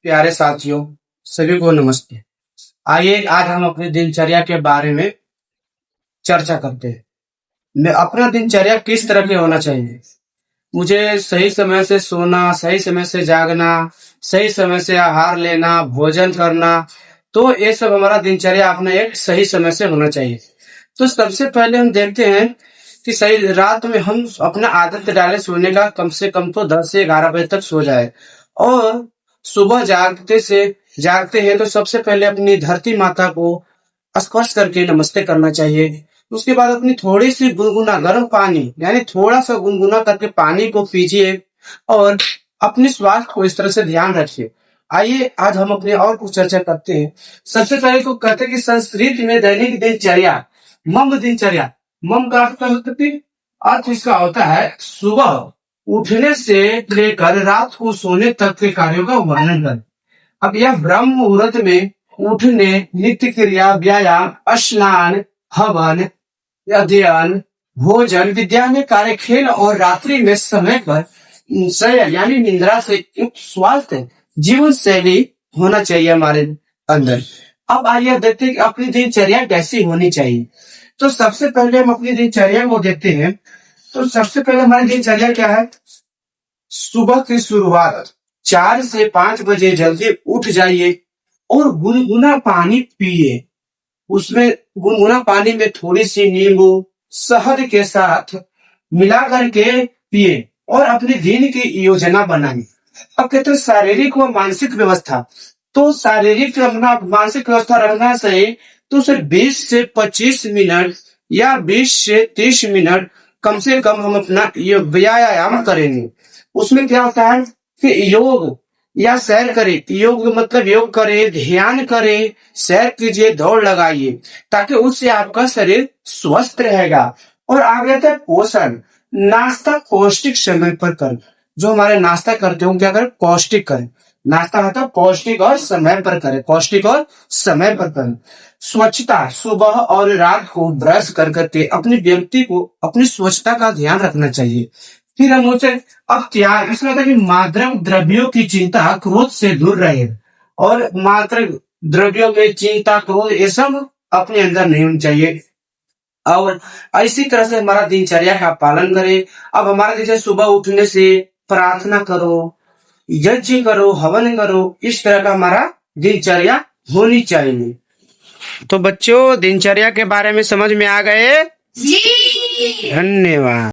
प्यारे साथियों, सभी को नमस्ते। आइए आज हम अपनी दिनचर्या के बारे में चर्चा करते हैं। मैं अपना दिनचर्या किस तरह के होना चाहिए। मुझे सही समय से सोना, सही समय से जागना, सही समय से आहार लेना, भोजन करना, तो ये सब हमारा दिनचर्या अपना एक सही समय से होना चाहिए। तो सबसे पहले हम देखते हैं कि सही रात में हम अपना आदत डालें सोने का, कम से कम तो 10 से 11 बजे तक सो जाए। और सुबह जागते हैं तो सबसे पहले अपनी धरती माता को स्पर्श करके नमस्ते करना चाहिए। उसके बाद अपनी थोड़ी सी गुनगुना गर्म पानी, यानी थोड़ा सा गुनगुना करके पानी को पीजिए और अपने स्वास्थ्य को इस तरह से ध्यान रखिए। आइए आज हम अपने और कुछ चर्चा करते हैं। सबसे पहले तो कहते हैं कि संस्कृत में दैनिक दिनचर्या, मम दिनचर्या, मम का अर्थ इसका होता है सुबह उठने से लेकर रात को सोने तक के कार्यों का वर्णन करें। अब यह ब्रह्म मुहूर्त में उठने, नित्य क्रिया, व्यायाम, स्नान, हवन, अध्ययन, भोजन, विद्या में कार्य, खेल और रात्रि में समय पर शयन यानी निद्रा से युक्त स्वास्थ्य जीवन शैली होना चाहिए हमारे अंदर। अब आइए देखते हैं कि अपनी दिनचर्या कैसी होनी चाहिए। तो सबसे पहले हम अपनी दिनचर्या को देखते हैं। तो सबसे पहले हमारी दिनचर्या क्या है? सुबह की शुरुआत 4 से 5 बजे जल्दी उठ जाइए और गुनगुना पानी पिए। उसमें गुनगुना पानी में थोड़ी सी नींबू शहद के साथ मिला करके पिए और अपने दिन की योजना बनाइए। अब कहते हैं शारीरिक व मानसिक व्यवस्था, तो शारीरिक रखना, मानसिक व्यवस्था रखना सही तो सिर्फ 20 से 25 मिनट या 20 से 30 मिनट कम से कम हम अपना व्यायाम करेंगे। उसमें क्या होता है कि योग या सैर करें। योग मतलब योग करें, ध्यान करें, सैर कीजिए, दौड़ लगाइए, ताकि उससे आपका शरीर स्वस्थ रहेगा। और आगे तक पोषण, नाश्ता पौष्टिक समय पर करें। जो हमारे नाश्ता करते हो क्या करें? पौष्टिक करें। नाश्ता मतलब पौष्टिक और समय पर करें, पौष्टिक और समय पर करें। स्वच्छता, सुबह और रात को ब्रश कर करके अपनी व्यक्ति को अपनी स्वच्छता का ध्यान रखना चाहिए। फिर हम उसे अब त्याग, इसमें होता है कि मात्रक द्रव्यों की चिंता, क्रोध से दूर रहे और मात्रक द्रव्यों में चिंता, क्रोध ये सब अपने अंदर नहीं होनी चाहिए। और इसी तरह से हमारा दिनचर्या का पालन करें। अब हमारा जैसे सुबह उठने से प्रार्थना करो, यज्ञ करो, हवन करो, इस तरह का हमारा दिनचर्या होनी चाहिए। तो बच्चों, दिनचर्या के बारे में समझ में आ गए? जी। धन्यवाद।